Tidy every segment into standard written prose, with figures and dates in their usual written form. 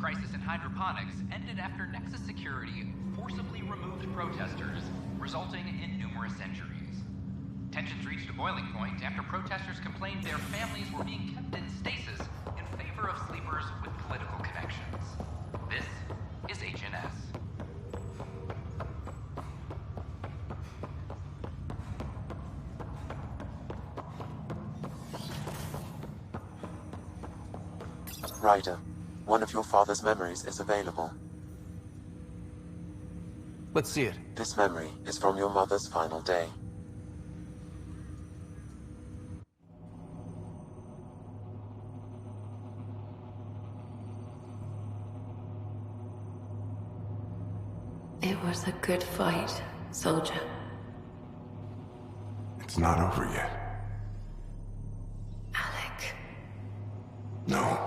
crisis in hydroponics ended after Nexus Security forcibly removed protesters, resulting in numerous injuries. Tensions reached a boiling point after protesters complained their families were being kept in stasis in favor of sleepers with political connections. This is HNS. Ryder, one of your father's memories is available. Let's see it. This memory is from your mother's final day. It was a good fight, soldier. It's not over yet. Alec. No.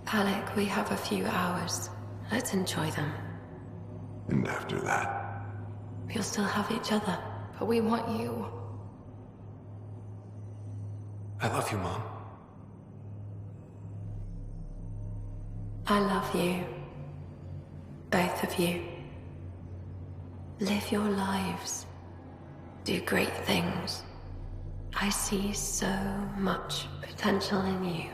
Alec, we have a few hours. Let's enjoy them. And after that? We'll still have each other, but we want you. I love you, Mom. I love you. Both of you. Live your lives. Do great things. I see so much potential in you.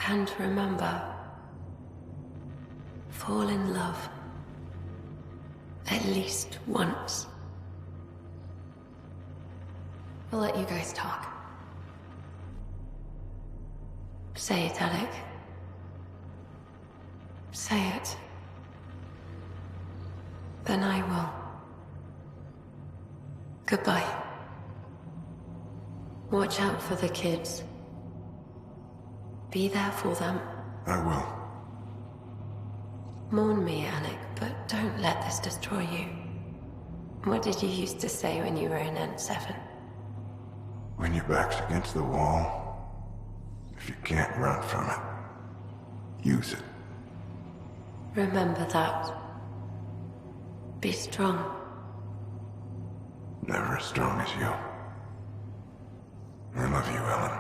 And remember, fall in love. At least once. We'll let you guys talk. Say it, Alec. Say it. Then I will. Goodbye. Watch out for the kids. Be there for them. I will. Mourn me, Alec, but don't let this destroy you. What did you used to say when you were in N7? When your back's against the wall, if you can't run from it, use it. Remember that. Be strong. Never as strong as you. I love you, Ellen.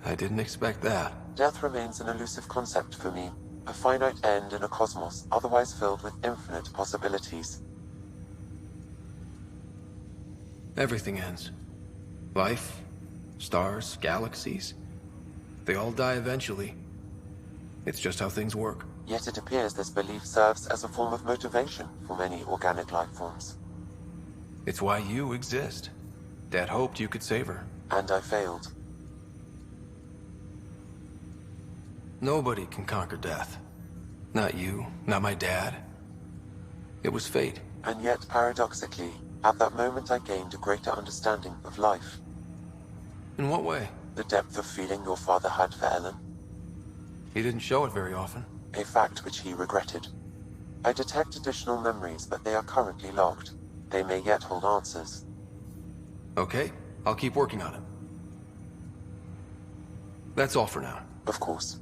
I didn't expect that. Death remains an elusive concept for me, a finite end in a cosmos otherwise filled with infinite possibilities. Everything ends. Life, stars, galaxies. They all die eventually. It's just how things work. Yet it appears this belief serves as a form of motivation for many organic life forms. It's why you exist. Dad hoped you could save her. And I failed. Nobody can conquer death. Not you, not my dad. It was fate. And yet, paradoxically, at that moment I gained a greater understanding of life. In what way? The depth of feeling your father had for Ellen. He didn't show it very often. A fact which he regretted. I detect additional memories, but they are currently logged. They may yet hold answers. Okay, I'll keep working on it. That's all for now. Of course.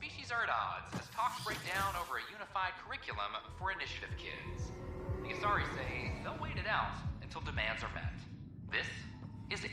Species are at odds as talks break down over a unified curriculum for initiative kids. The Asari say they'll wait it out until demands are met. This is it.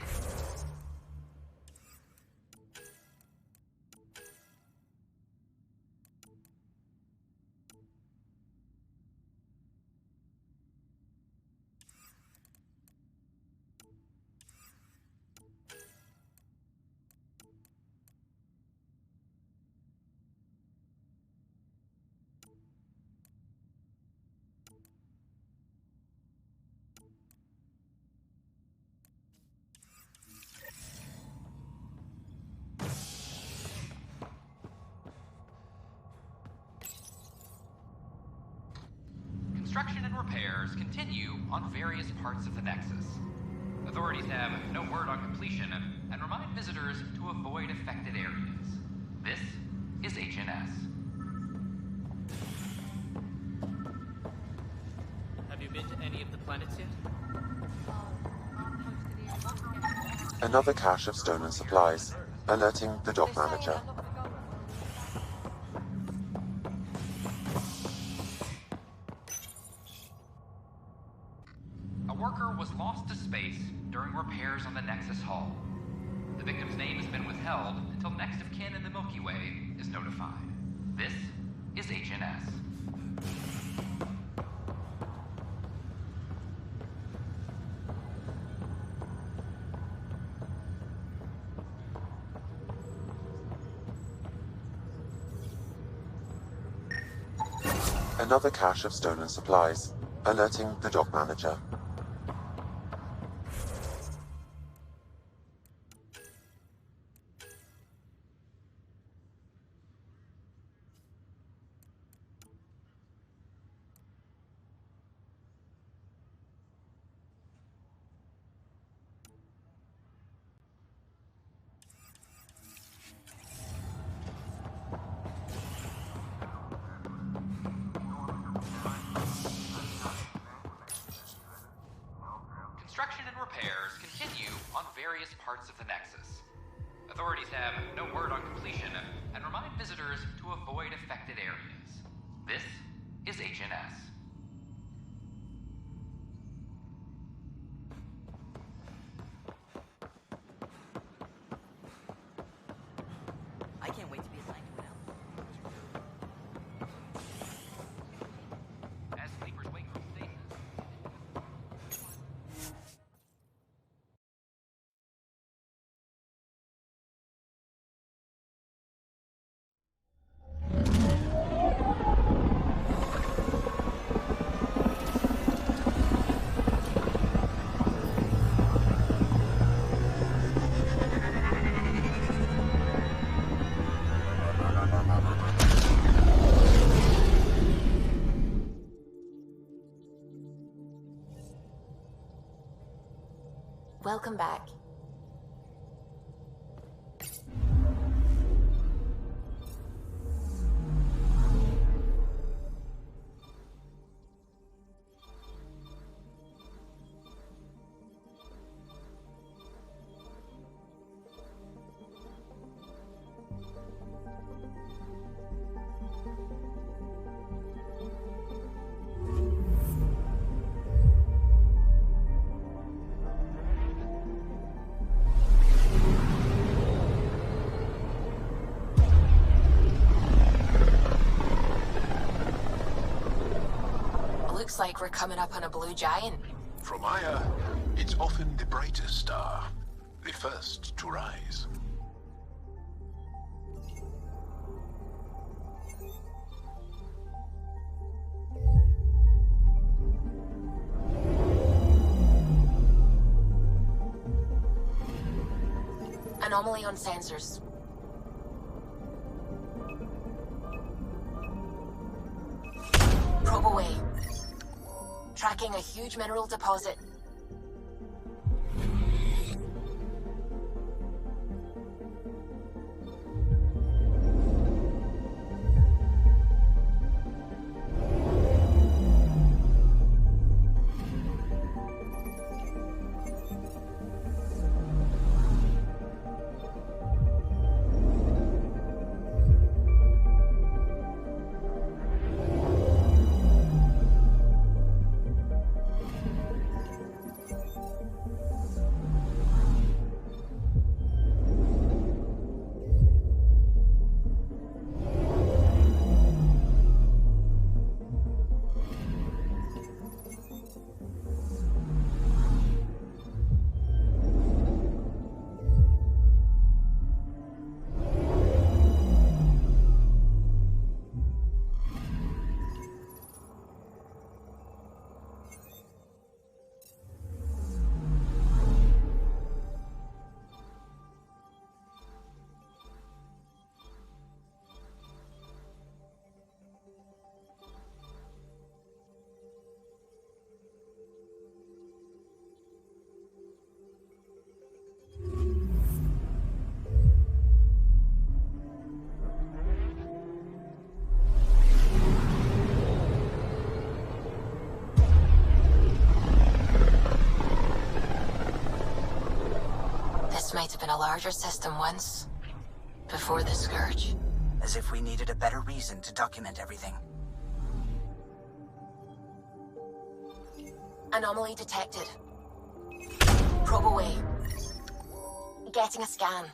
Construction and repairs continue on various parts of the Nexus. Authorities have no word on completion and remind visitors to avoid affected areas. This is HNS. Have you been to any of the planets yet? Another cache of stolen supplies, alerting the dock manager. A worker was lost to space during repairs on the Nexus hull. The victim's name has been withheld until next of kin in the Milky Way is notified. This is HNS. Another cache of stolen supplies, alerting the dock manager. Construction and repairs continue on various parts of the Nexus. Authorities have no word on completion and remind visitors to avoid affected areas. This is HNS. I can't wait to be assigned to an elf. As sleepers wake from stasis, Welcome back. Looks like we're coming up on a blue giant. From Aya, it's often the brightest star, the first to rise. Anomaly on sensors. Probe away. Tracking a huge mineral deposit. might have been a larger system once. Before the Scourge. As if we needed a better reason to document everything. Anomaly detected. Probe away. Getting a scan.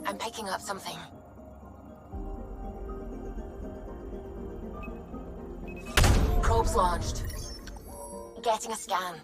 I'm picking up something. Probes launched. Getting a scan.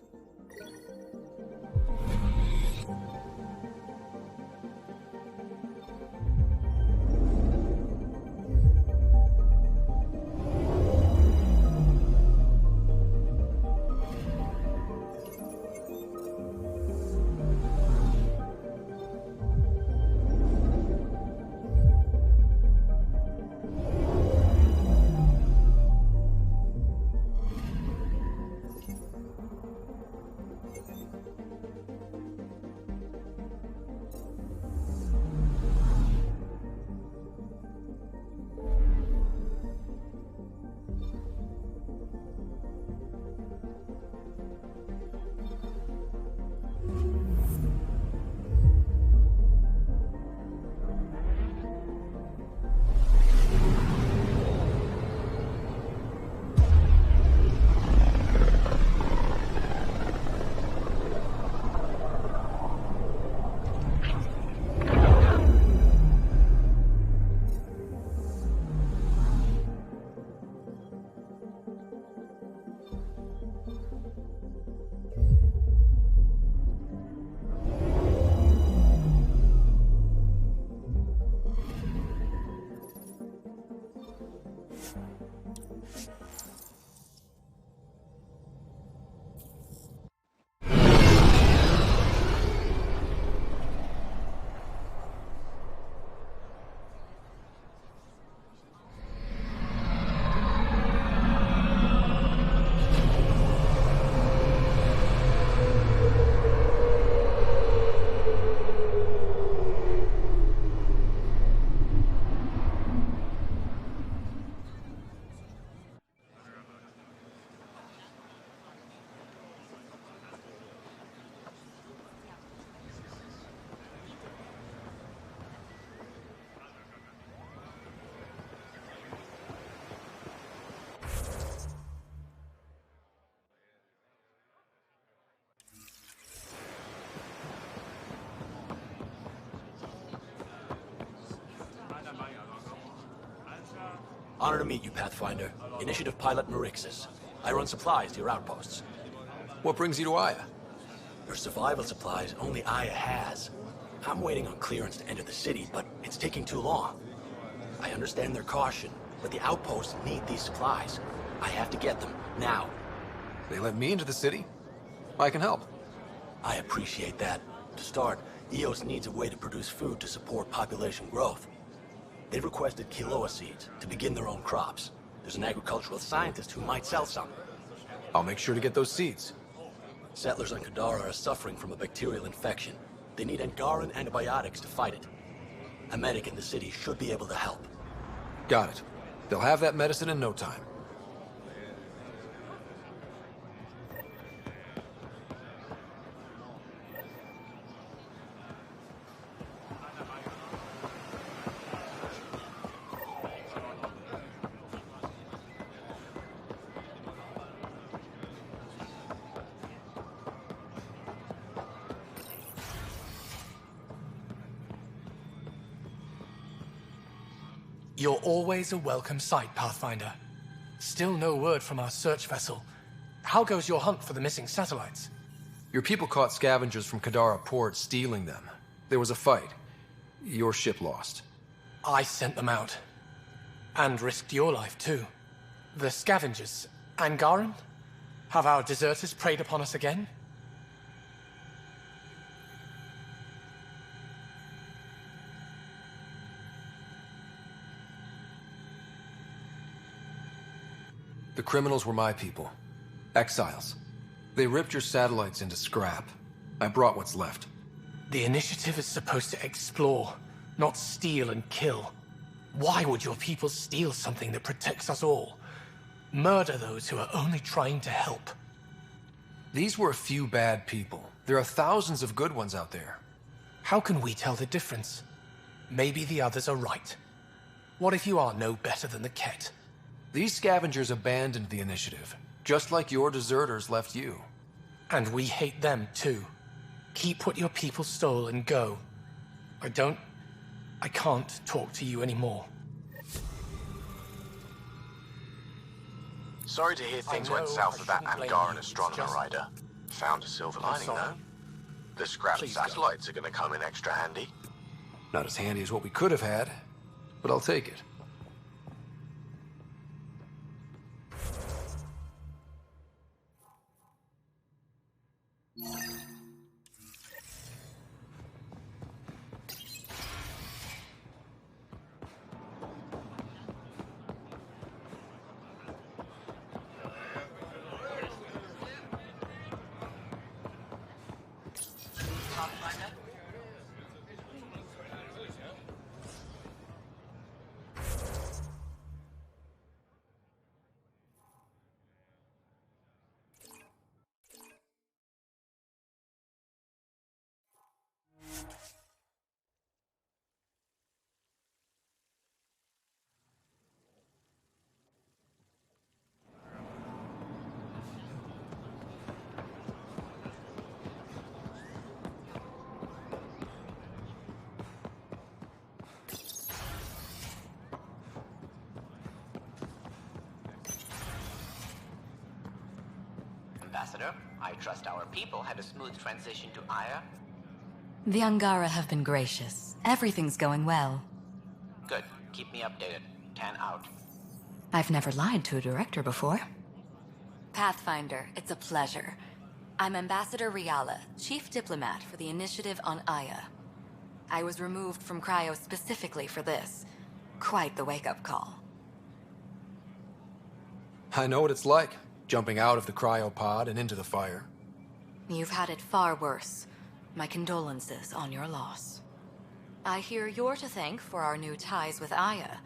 Honor to meet you, Pathfinder. Initiative Pilot Marixus. I run supplies to your outposts. What brings you to Aya? Your survival supplies only Aya has. I'm waiting on clearance to enter the city, but it's taking too long. I understand their caution, but the outposts need these supplies. I have to get them, now. They let me into the city? I can help. I appreciate that. To start, EOS needs a way to produce food to support population growth. They've requested Kiloa seeds to begin their own crops. There's an agricultural scientist who might sell some. I'll make sure to get those seeds. Settlers on Kadara are suffering from a bacterial infection. They need Angaran antibiotics to fight it. A medic in the city should be able to help. Got it. They'll have that medicine in no time. You're always a welcome sight, Pathfinder. Still no word from our search vessel. How goes your hunt for the missing satellites? Your people caught scavengers from Kadara port stealing them. There was a fight. Your ship lost. I sent them out. And risked your life, too. The scavengers, Angaran? Have our deserters preyed upon us again? The criminals were my people. Exiles. They ripped your satellites into scrap. I brought what's left. The initiative is supposed to explore, not steal and kill. Why would your people steal something that protects us all? Murder those who are only trying to help. These were a few bad people. There are thousands of good ones out there. How can we tell the difference? Maybe the others are right. What if you are no better than the Ket? These scavengers abandoned the initiative, just like your deserters left you. And we hate them too. Keep what your people stole and go. I can't talk to you anymore. Sorry to hear things went south with that Angaran astronomer rider. Found a silver lining, though. The scrap satellites are gonna come in extra handy. Not as handy as what we could have had, but I'll take it. Ambassador, I trust our people had a smooth transition to Aya. The Angara have been gracious. Everything's going well. Good. Keep me updated. 10 out. I've never lied to a director before. Pathfinder, it's a pleasure. I'm Ambassador Riala, Chief Diplomat for the Initiative on Aya. I was removed from Cryo specifically for this. Quite the wake-up call. I know what it's like, jumping out of the cryopod and into the fire. You've had it far worse. My condolences on your loss. I hear you're to thank for our new ties with Aya.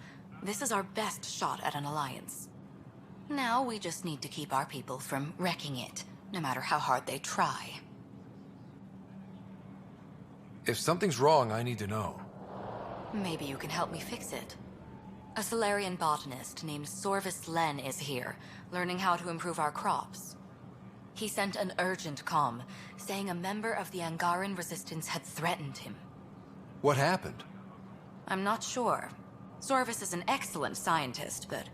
This is our best shot at an alliance. Now we just need to keep our people from wrecking it, no matter how hard they try. If something's wrong, I need to know. Maybe you can help me fix it. A Solarian botanist named Sorvis Len is here, learning how to improve our crops. He sent an urgent comm, saying a member of the Angaran resistance had threatened him. What happened? I'm not sure. Sorvis is an excellent scientist, but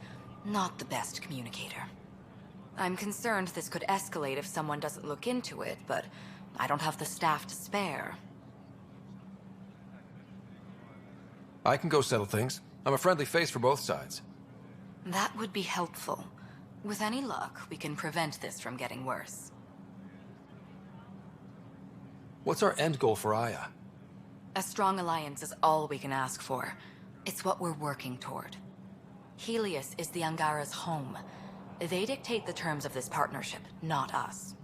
not the best communicator. I'm concerned this could escalate if someone doesn't look into it, but I don't have the staff to spare. I can go settle things. I'm a friendly face for both sides. That would be helpful. With any luck, we can prevent this from getting worse. What's our end goal for Aya? A strong alliance is all we can ask for. It's what we're working toward. Helios is the Angara's home. They dictate the terms of this partnership, not us.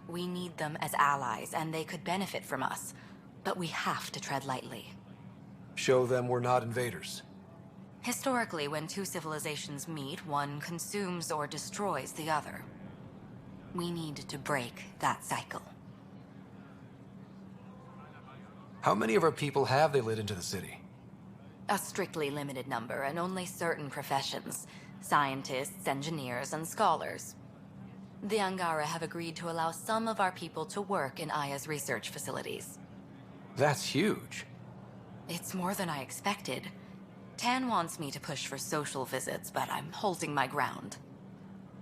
We need them as allies, and they could benefit from us. But we have to tread lightly. Show them we're not invaders. Historically, when two civilizations meet, one consumes or destroys the other. We need to break that cycle. How many of our people have they let into the city? A strictly limited number, and only certain professions. Scientists, engineers, and scholars. The Angara have agreed to allow some of our people to work in Aya's research facilities. That's huge. It's more than I expected. Tan wants me to push for social visits, but I'm holding my ground.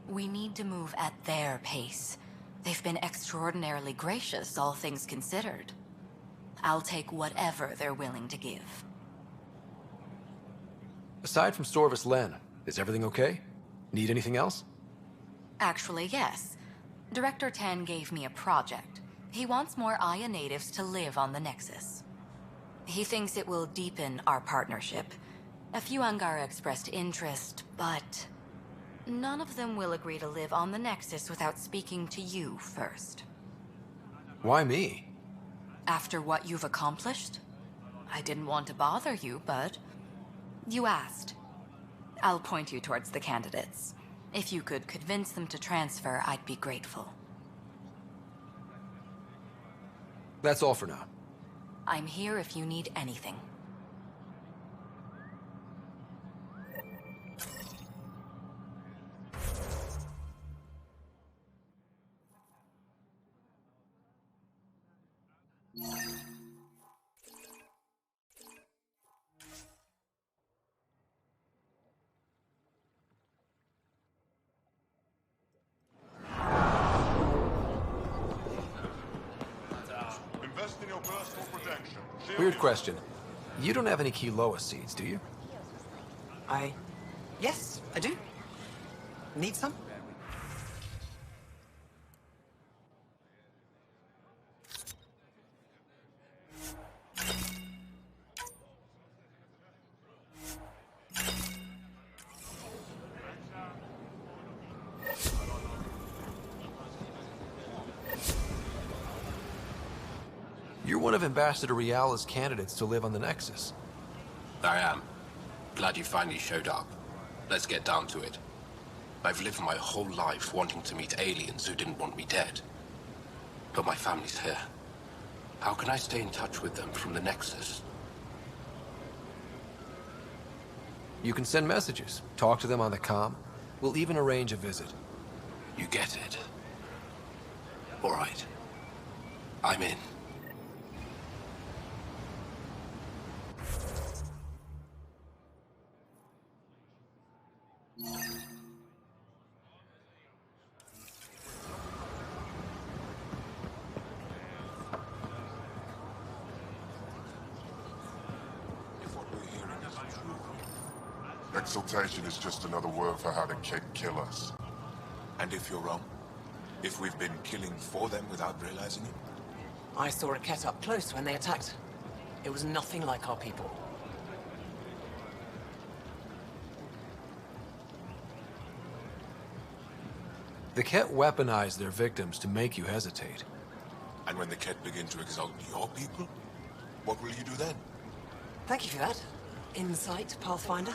We need to move at their pace. They've been extraordinarily gracious, all things considered. I'll take whatever they're willing to give. Aside from Sorvis Len, is everything okay? Need anything else? Actually, yes. Director Tan gave me a project. He wants more Aya natives to live on the Nexus. He thinks it will deepen our partnership. A few Angara expressed interest, but None of them will agree to live on the Nexus without speaking to you first. Why me? After what you've accomplished? I didn't want to bother you, but you asked. I'll point you towards the candidates. If you could convince them to transfer, I'd be grateful. That's all for now. I'm here if you need anything. Weird question. You don't have any Kiloa seeds, do you? Yes, I do. Need some? You're one of Ambassador Riala's candidates to live on the Nexus. I am. Glad you finally showed up. Let's get down to it. I've lived my whole life wanting to meet aliens who didn't want me dead. But my family's here. How can I stay in touch with them from the Nexus? You can send messages, talk to them on the comm. We'll even arrange a visit. You get it. All right. I'm in. Exaltation is just another word for how the Kett kill us. And if you're wrong? If we've been killing for them without realizing it? I saw a Kett up close when they attacked. It was nothing like our people. The Kett weaponize their victims to make you hesitate. And when the Kett begin to exalt your people, what will you do then? Thank you for that. Insight, Pathfinder.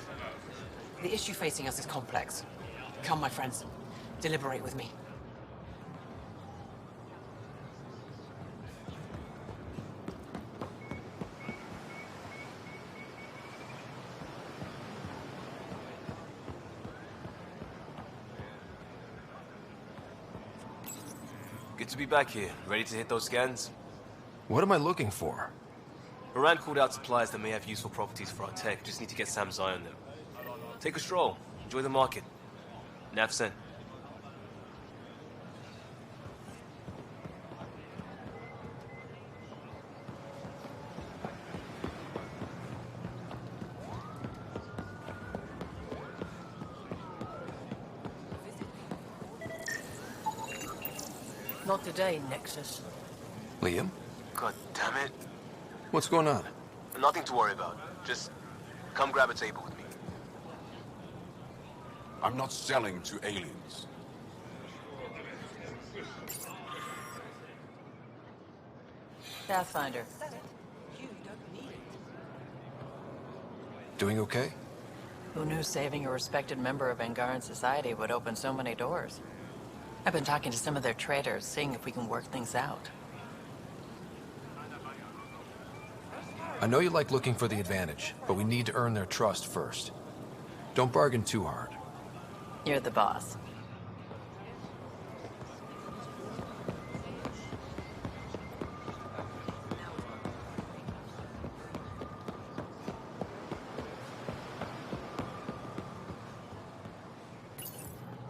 The issue facing us is complex. Come, my friends. Deliberate with me. Good to be back here. Ready to hit those scans? What am I looking for? Moran called out supplies that may have useful properties for our tech. Just need to get Sam's eye on them. Take a stroll. Enjoy the market. Nav sent. Not today, Nexus. Liam? God damn it. What's going on? Nothing to worry about. Just come grab a table with me. I'm not selling to aliens. Pathfinder. Doing okay? Who knew saving a respected member of Angaran society would open so many doors? I've been talking to some of their traders, seeing if we can work things out. I know you like looking for the advantage, but we need to earn their trust first. Don't bargain too hard. You're the boss.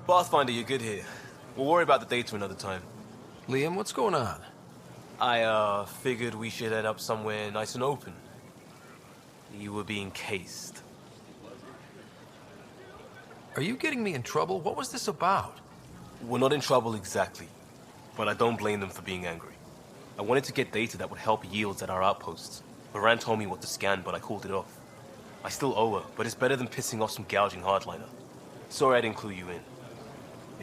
Pathfinder, you're good here. We'll worry about the data another time. Liam, what's going on? I, figured we should head up somewhere nice and open. You were being cased. Are you getting me in trouble? What was this about? We're not in trouble exactly, but I don't blame them for being angry. I wanted to get data that would help yields at our outposts. Moran told me what to scan, but I called it off. I still owe her, but it's better than pissing off some gouging hardliner. Sorry I didn't clue you in.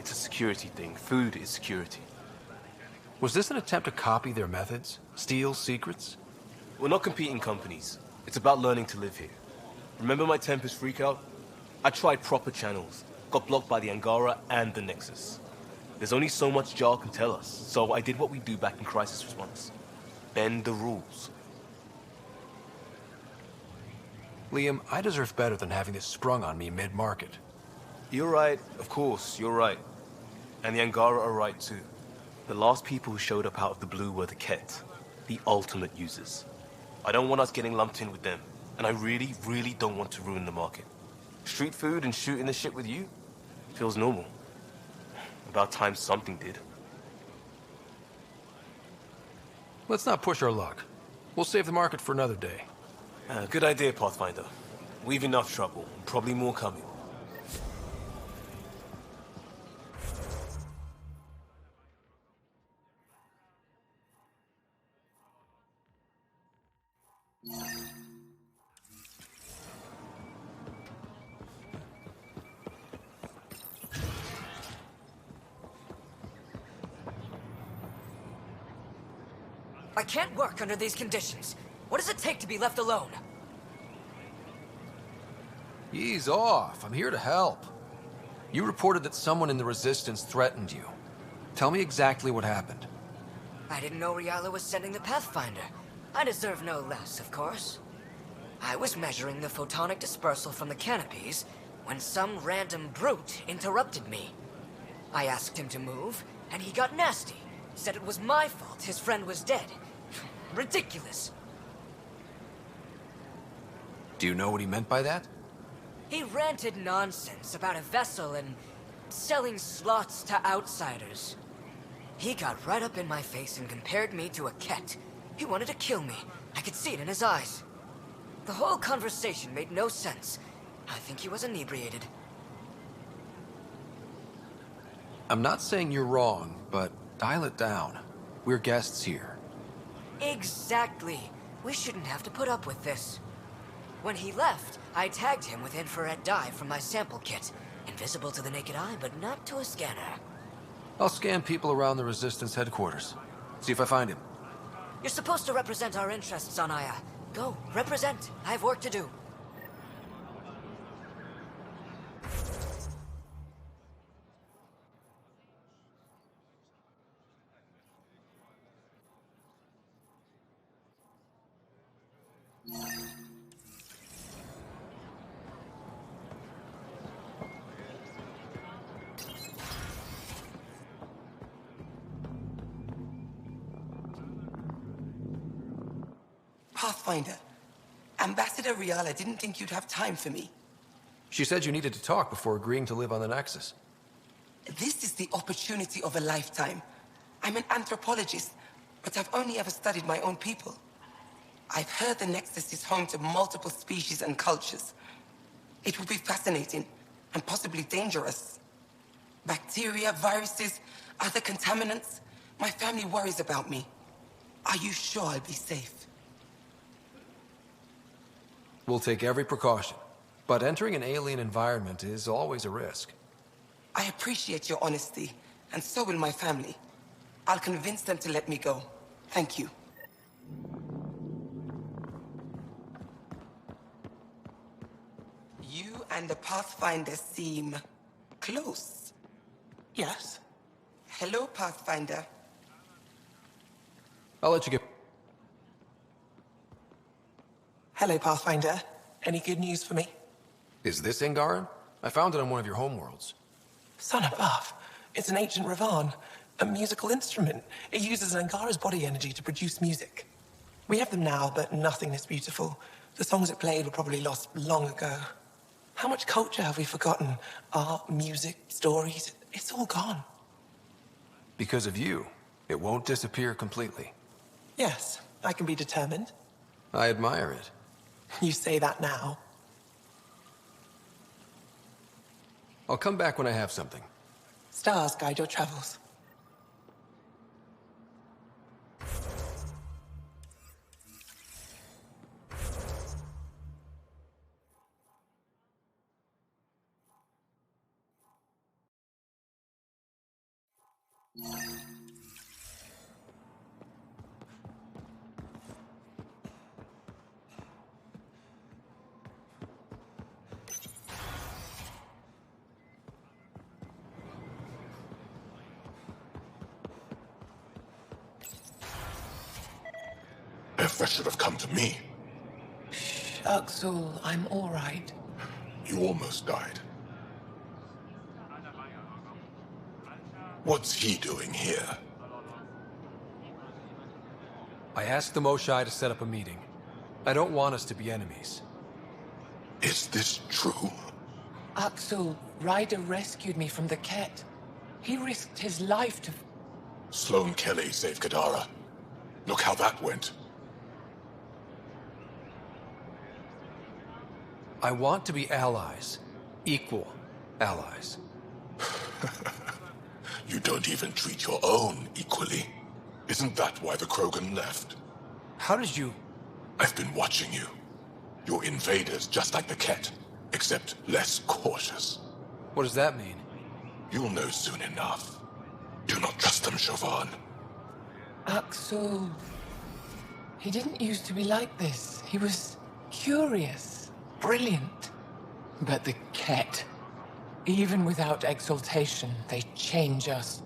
It's a security thing. Food is security. Was this an attempt to copy their methods? Steal secrets? We're not competing companies. It's about learning to live here. Remember my Tempest freakout? I tried proper channels. Got blocked by the Angara and the Nexus. There's only so much Jar can tell us, so I did what we do back in crisis response. Bend the rules. Liam, I deserve better than having this sprung on me mid-market. You're right, of course, you're right. And the Angara are right too. The last people who showed up out of the blue were the Ket, the ultimate users. I don't want us getting lumped in with them, and I really, really don't want to ruin the market. Street food and shooting the shit with you feels normal. About time something did. Let's not push our luck. We'll save the market for another day. Good idea, Pathfinder. We've enough trouble, and probably more coming. I can't work under these conditions. What does it take to be left alone? Ease off. I'm here to help. You reported that someone in the Resistance threatened you. Tell me exactly what happened. I didn't know Riala was sending the Pathfinder. I deserve no less, of course. I was measuring the photonic dispersal from the canopies when some random brute interrupted me. I asked him to move, and he got nasty. Said it was my fault his friend was dead. Ridiculous. Do you know what he meant by that? He ranted nonsense about a vessel and selling slots to outsiders. He got right up in my face and compared me to a Ket. He wanted to kill me. I could see it in his eyes. The whole conversation made no sense. I think he was inebriated. I'm not saying you're wrong, but dial it down. We're guests here. Exactly. We shouldn't have to put up with this. When he left, I tagged him with infrared dye from my sample kit. Invisible to the naked eye, but not to a scanner. I'll scan people around the Resistance headquarters. See if I find him. You're supposed to represent our interests on Aya. Go, represent. I have work to do. Pathfinder, Ambassador Riala didn't think you'd have time for me. She said you needed to talk before agreeing to live on the Nexus. This is the opportunity of a lifetime. I'm an anthropologist, but I've only ever studied my own people. I've heard the Nexus is home to multiple species and cultures. It will be fascinating and possibly dangerous. Bacteria, viruses, other contaminants. My family worries about me. Are you sure I'll be safe? We'll take every precaution, but entering an alien environment is always a risk. I appreciate your honesty, and so will my family. I'll convince them to let me go. Thank you. You and the Pathfinder seem close. Yes. Hello, Pathfinder. I'll let you get... Hello, Pathfinder. Any good news for me? Is this Angaran? I found it on one of your homeworlds. Son above. It's an ancient Ravan. A musical instrument. It uses Angara's body energy to produce music. We have them now, but nothing this beautiful. The songs it played were probably lost long ago. How much culture have we forgotten? Art, music, stories. It's all gone. Because of you, it won't disappear completely. Yes, I can be determined. I admire it. You say that now. I'll come back when I have something. Stars guide your travels. Effect should have come to me. Axel, I'm all right. You almost died. What's he doing here? I asked the Moshai to set up a meeting. I don't want us to be enemies. Is this true? Axel, Ryder rescued me from the Ket. He risked his life to... Sloane Kelly saved Kadara. Look how that went. I want to be allies. Equal allies. You don't even treat your own equally. Isn't that why the Krogan left? How did you... I've been watching you. You're invaders just like the Ket, except less cautious. What does that mean? You'll know soon enough. Do not trust them, Chauvin. Axel... He didn't used to be like this. He was curious, brilliant. But the Ket... Even without exaltation, they change us.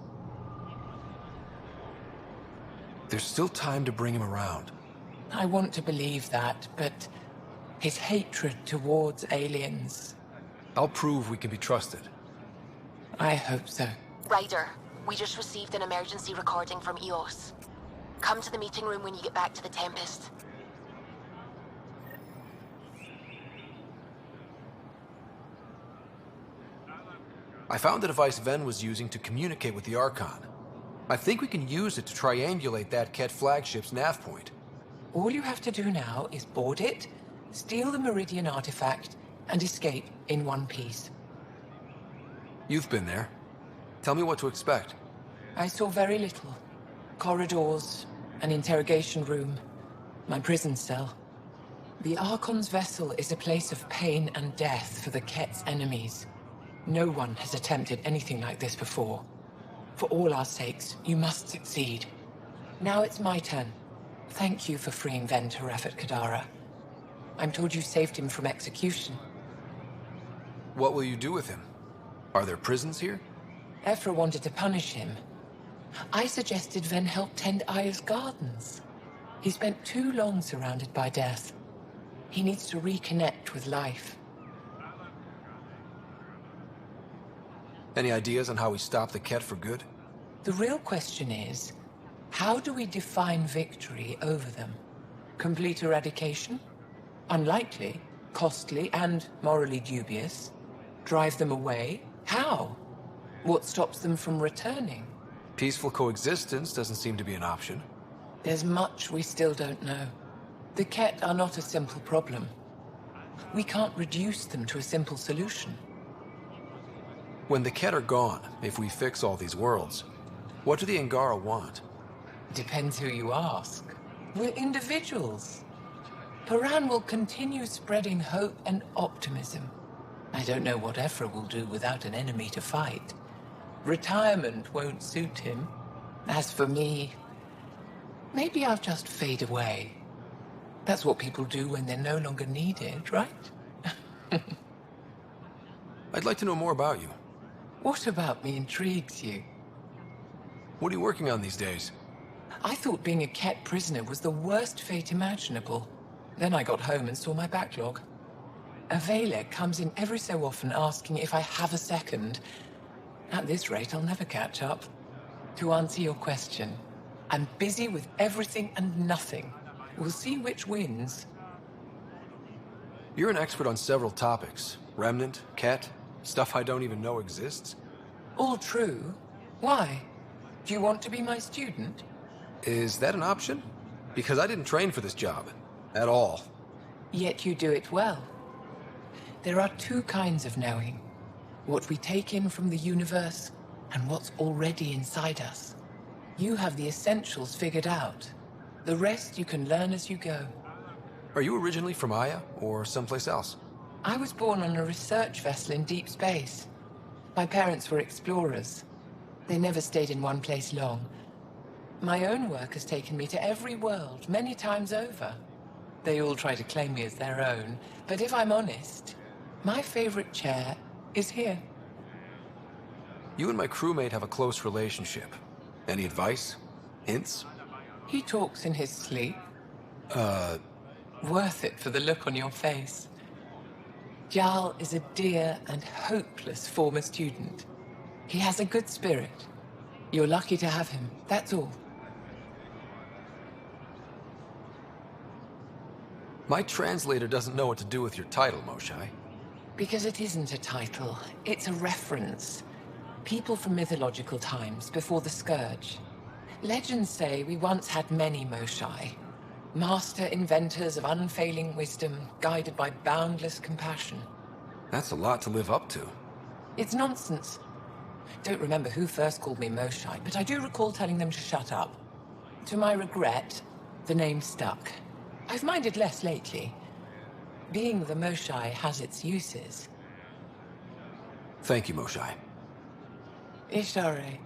There's still time to bring him around. I want to believe that, but his hatred towards aliens... I'll prove we can be trusted. I hope so. Ryder, we just received an emergency recording from EOS. Come to the meeting room when you get back to the Tempest. I found the device Ven was using to communicate with the Archon. I think we can use it to triangulate that Ket flagship's nav point. All you have to do now is board it, steal the Meridian artifact, and escape in one piece. You've been there. Tell me what to expect. I saw very little. Corridors, an interrogation room, my prison cell. The Archon's vessel is a place of pain and death for the Ket's enemies. No one has attempted anything like this before. For all our sakes, you must succeed. Now it's my turn. Thank you for freeing Ven to Effect Kadara. I'm told you saved him from execution. What will you do with him? Are there prisons here? Ephra wanted to punish him. I suggested Ven help tend Aya's gardens. He spent too long surrounded by death. He needs to reconnect with life. Any ideas on how we stop the Ket for good? The real question is, how do we define victory over them? Complete eradication? Unlikely, costly, and morally dubious. Drive them away? How? What stops them from returning? Peaceful coexistence doesn't seem to be an option. There's much we still don't know. The Ket are not a simple problem. We can't reduce them to a simple solution. When the Ket are gone, if we fix all these worlds, what do the Angara want? Depends who you ask. We're individuals. Paran will continue spreading hope and optimism. I don't know what Ephra will do without an enemy to fight. Retirement won't suit him. As for me, maybe I'll just fade away. That's what people do when they're no longer needed, right? I'd like to know more about you. What about me intrigues you? What are you working on these days? I thought being a Ket prisoner was the worst fate imaginable. Then I got home and saw my backlog. Avela comes in every so often asking if I have a second. At this rate, I'll never catch up. To answer your question, I'm busy with everything and nothing. We'll see which wins. You're an expert on several topics. Remnant, Ket, stuff I don't even know exists. All true. Why? Do you want to be my student? Is that an option? Because I didn't train for this job. At all. Yet you do it well. There are two kinds of knowing. What we take in from the universe, and what's already inside us. You have the essentials figured out. The rest you can learn as you go. Are you originally from Aya, or someplace else? I was born on a research vessel in deep space. My parents were explorers. They never stayed in one place long. My own work has taken me to every world, many times over. They all try to claim me as their own, but if I'm honest, my favorite chair is here. You and my crewmate have a close relationship. Any advice? Hints? He talks in his sleep. Worth it for the look on your face. Jarl is a dear and hopeless former student. He has a good spirit. You're lucky to have him, that's all. My translator doesn't know what to do with your title, Moshai. Because it isn't a title, it's a reference. People from mythological times, before the Scourge. Legends say we once had many Moshai. Master inventors of unfailing wisdom, guided by boundless compassion. That's a lot to live up to. It's nonsense. Don't remember who first called me Moshai, but I do recall telling them to shut up. To my regret, the name stuck. I've minded less lately. Being the Moshai has its uses. Thank you, Moshai. Ishare.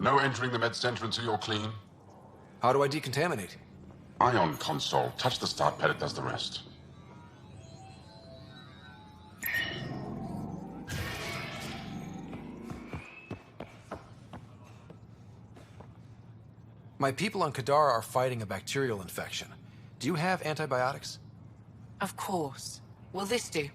No entering the med center until you're clean. How do I decontaminate? Ion console. Touch the start pad, it does the rest. My people on Kadara are fighting a bacterial infection. Do you have antibiotics? Of course. Will this do?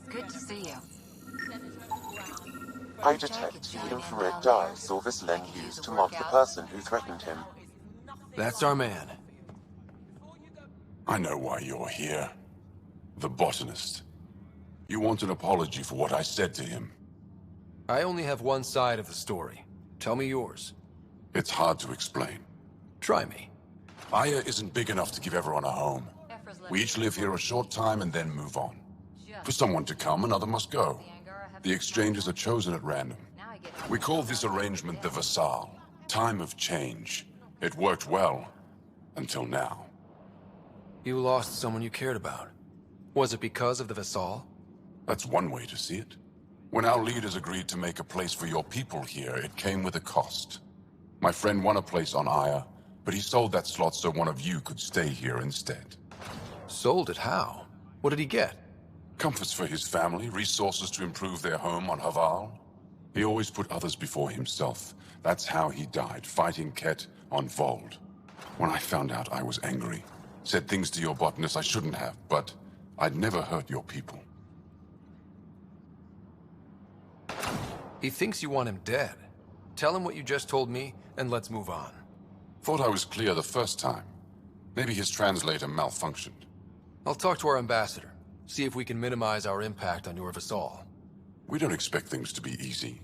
Good to see you. I detect the infrared dye Silvis Len used to mark the person who threatened him. That's our man. I know why you're here. The botanist. You want an apology for what I said to him. I only have one side of the story. Tell me yours. It's hard to explain. Try me. Aya isn't big enough to give everyone a home. We each live here a short time and then move on. For someone to come, another must go. The exchanges are chosen at random. We call this arrangement the Vassal. Time of change. It worked well. Until now. You lost someone you cared about. Was it because of the Vassal? That's one way to see it. When our leaders agreed to make a place for your people here, it came with a cost. My friend won a place on Aya, but he sold that slot so one of you could stay here instead. Sold it how? What did he get? Comforts for his family, resources to improve their home on Haval. He always put others before himself. That's how he died, fighting Ket on Vold. When I found out, I was angry. Said things to your botanist I shouldn't have, but I'd never hurt your people. He thinks you want him dead. Tell him what you just told me, and let's move on. Thought I was clear the first time. Maybe his translator malfunctioned. I'll talk to our ambassador. See if we can minimize our impact on your Vassal. We don't expect things to be easy.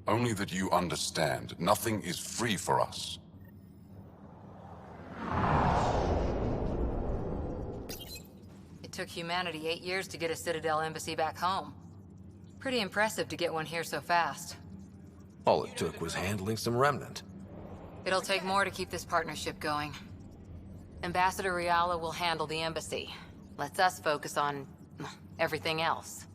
Only that you understand, nothing is free for us. It took humanity 8 years to get a Citadel embassy back home. Pretty impressive to get one here so fast. All it took was handling some remnant. It'll take more to keep this partnership going. Ambassador Riala will handle the embassy. Let's us focus on everything else.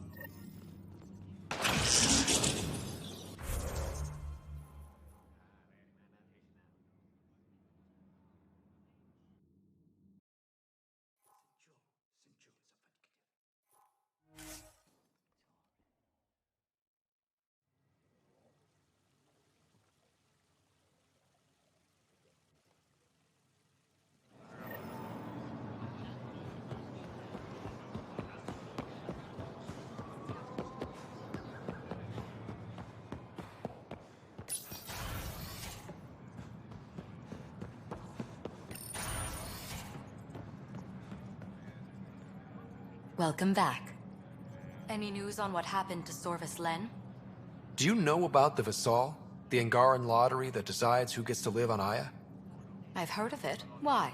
Welcome back. Any news on what happened to Sorvis Len? Do you know about the Vassal? The Angaran lottery that decides who gets to live on Aya? I've heard of it. Why?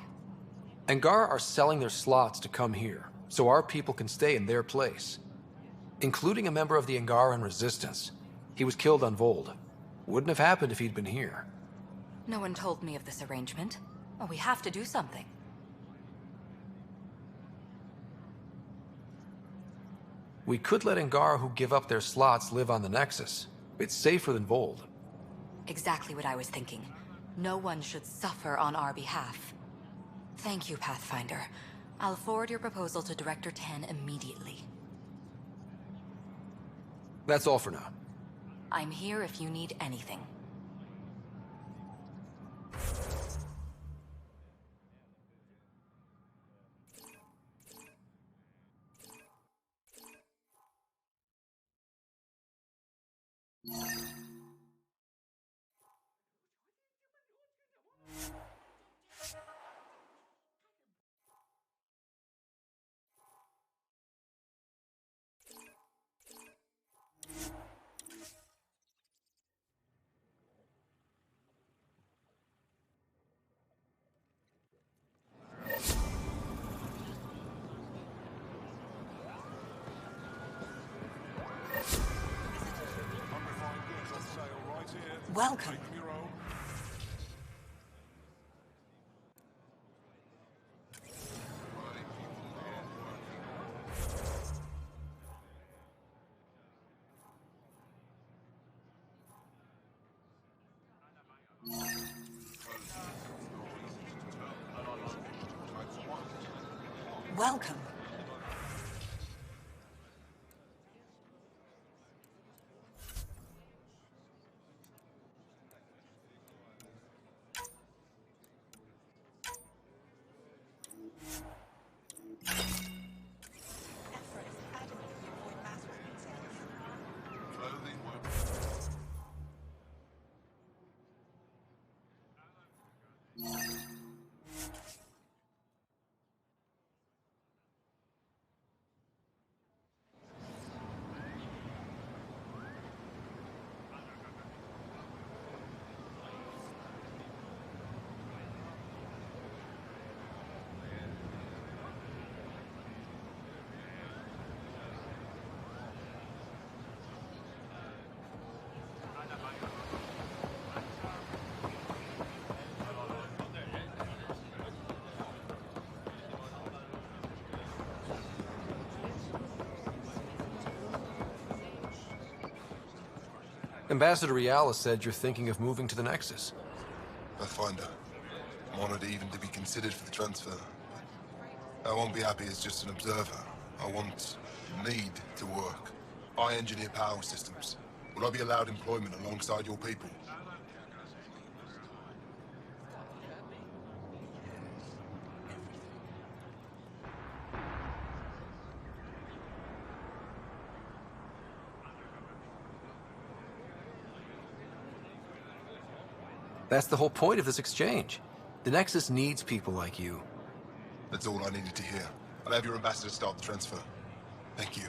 Angara are selling their slots to come here, so our people can stay in their place. Including a member of the Angaran resistance. He was killed on Vold. Wouldn't have happened if he'd been here. No one told me of this arrangement. Well, we have to do something. We could let Angara who give up their slots live on the Nexus. It's safer than Vold. Exactly what I was thinking. No one should suffer on our behalf. Thank you, Pathfinder. I'll forward your proposal to Director 10 immediately. That's all for now. I'm here if you need anything. Welcome. Welcome. Ambassador Riala said you're thinking of moving to the Nexus. Pathfinder. I'm honored even to be considered for the transfer. I won't be happy as just an observer. I need to work. I engineer power systems. Will I be allowed employment alongside your people? That's the whole point of this exchange. The Nexus needs people like you. That's all I needed to hear. I'll have your ambassador start the transfer. Thank you.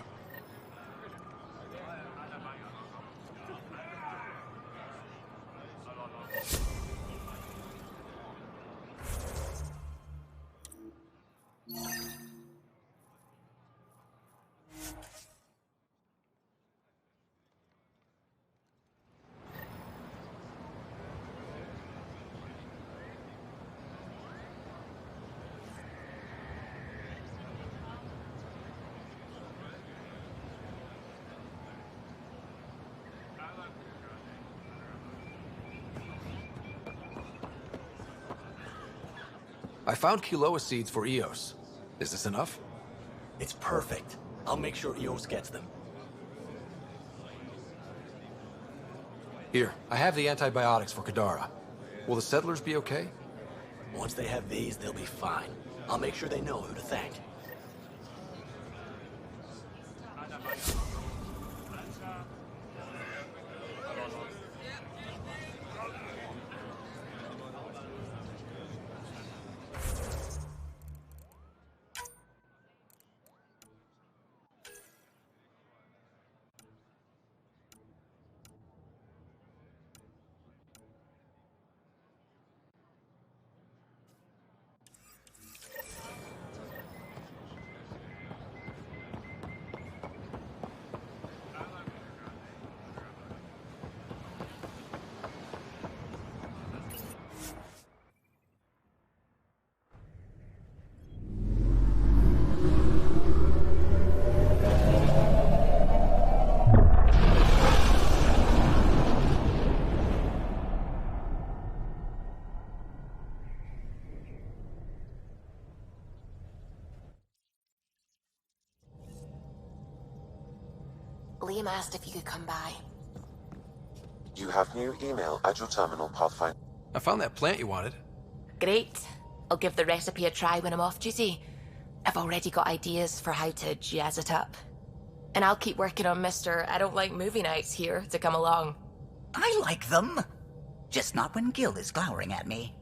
I found Kiloa seeds for Eos. Is this enough? It's perfect. I'll make sure Eos gets them. Here, I have the antibiotics for Kadara. Will the settlers be okay? Once they have these, they'll be fine. I'll make sure they know who to thank. Liam asked if you could come by. You have new email at your terminal, Pathfinder. I found that plant you wanted. Great. I'll give the recipe a try when I'm off duty. I've already got ideas for how to jazz it up. And I'll keep working on Mr. I don't like movie nights here to come along. I like them. Just not when Gil is glowering at me.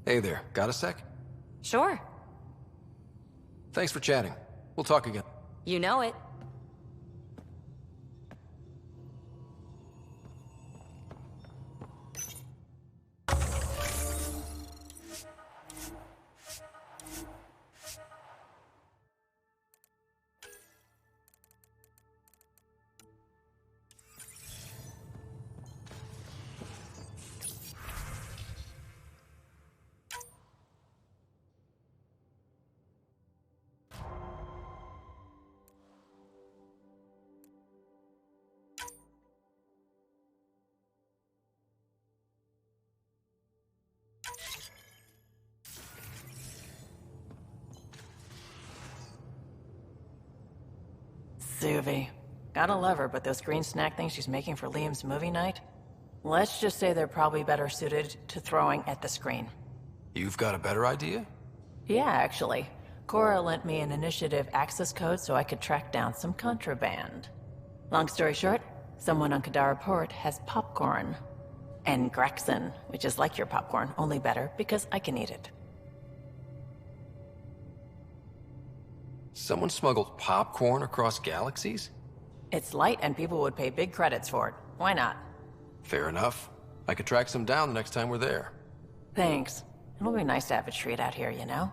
Hey there, got a sec? Sure. Thanks for chatting. We'll talk again. You know it. Suvi. Gotta love her, but those green snack things she's making for Liam's movie night? Let's just say they're probably better suited to throwing at the screen. You've got a better idea? Yeah, actually. Cora lent me an initiative access code so I could track down some contraband. Long story short, someone on Kadara Port has popcorn. And Grexon, which is like your popcorn, only better because I can eat it. Someone smuggled popcorn across galaxies? It's light and people would pay big credits for it. Why not? Fair enough. I could track some down the next time we're there. Thanks. It'll be nice to have a treat out here, you know?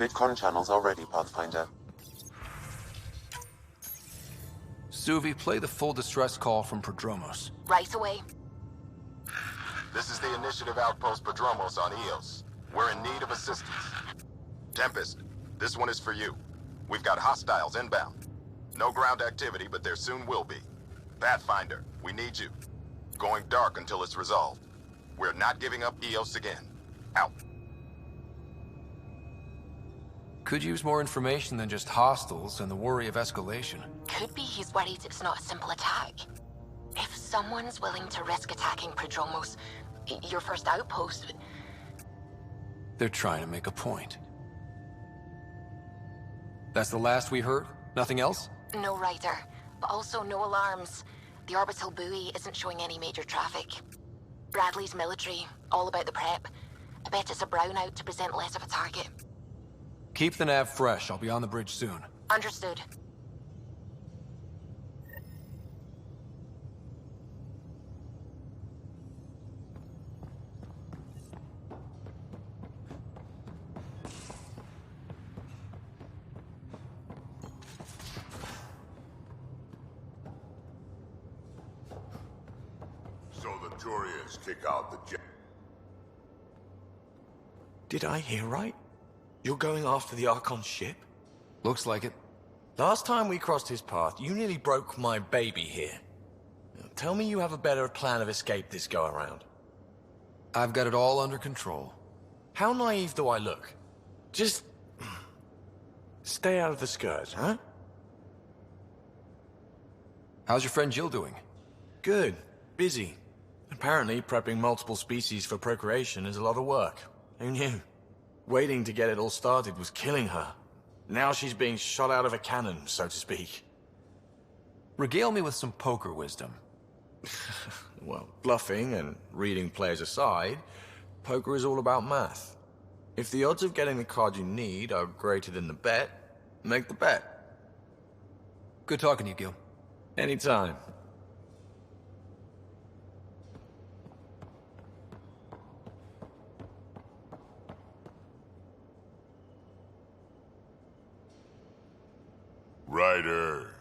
Bitcoin channels are ready, Pathfinder. Suvi, play the full distress call from Prodromos. Right away. This is the Initiative Outpost Prodromos on Eos. We're in need of assistance. Tempest, this one is for you. We've got hostiles inbound. No ground activity, but there soon will be. Pathfinder, we need you. Going dark until it's resolved. We're not giving up Eos again. Out. Could use more information than just hostiles and the worry of escalation. Could be he's worried it's not a simple attack. If someone's willing to risk attacking Prodromos, your first outpost... They're trying to make a point. That's the last we heard? Nothing else? No rider, but also no alarms. The orbital buoy isn't showing any major traffic. Bradley's military, all about the prep. I bet it's a brownout to present less of a target. Keep the nav fresh. I'll be on the bridge soon. Understood. So the Turians kick out the jet. Did I hear right? You're going after the Archon's ship? Looks like it. Last time we crossed his path, you nearly broke my baby here. Now, tell me you have a better plan of escape this go-around. I've got it all under control. How naive do I look? Just... stay out of the skirts, huh? How's your friend Jill doing? Good. Busy. Apparently, prepping multiple species for procreation is a lot of work. Who knew? Waiting to get it all started was killing her. Now she's being shot out of a cannon, so to speak. Regale me with some poker wisdom. Well, bluffing and reading players aside, poker is all about math. If the odds of getting the card you need are greater than the bet, make the bet. Good talking to you, Gil. Anytime. Ryder.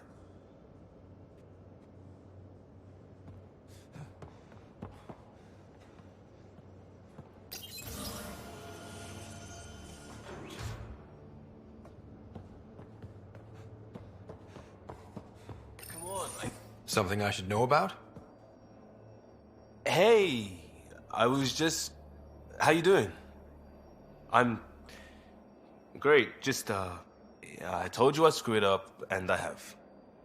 Come on, Something I should know about? Hey, I was just... How you doing? I'm Great. Just, yeah, I told you I screwed up, and I have.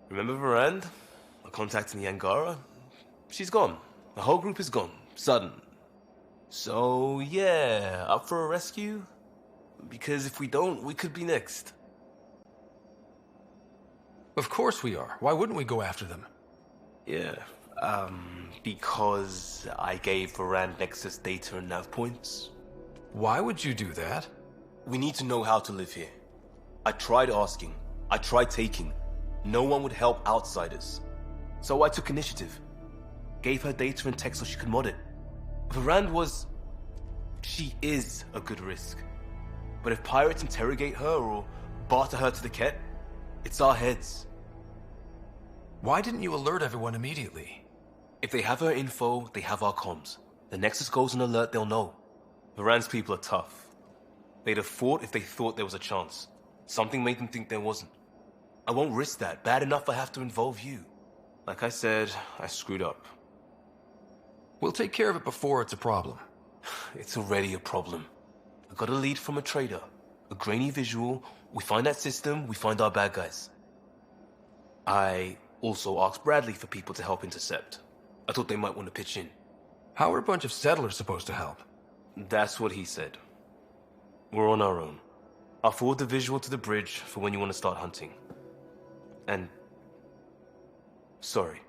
Remember Varand? I contacted the Angara. She's gone. The whole group is gone. Sudden. So, yeah, up for a rescue? Because if we don't, we could be next. Of course we are. Why wouldn't we go after them? Yeah, because I gave Varand Nexus data and nav points. Why would you do that? We need to know how to live here. I tried asking. I tried taking. No one would help outsiders. So I took initiative. Gave her data and tech so she could mod it. Varand was... She is a good risk. But if pirates interrogate her or barter her to the Ket, it's our heads. Why didn't you alert everyone immediately? If they have her info, they have our comms. The Nexus goes on alert, they'll know. Varand's people are tough. They'd have fought if they thought there was a chance. Something made them think there wasn't. I won't risk that. Bad enough I have to involve you. Like I said, I screwed up. We'll take care of it before it's a problem. It's already a problem. I got a lead from a trader. A grainy visual. We find that system, we find our bad guys. I also asked Bradley for people to help intercept. I thought they might want to pitch in. How are a bunch of settlers supposed to help? That's what he said. We're on our own. I'll forward the visual to the bridge for when you want to start hunting. And... sorry.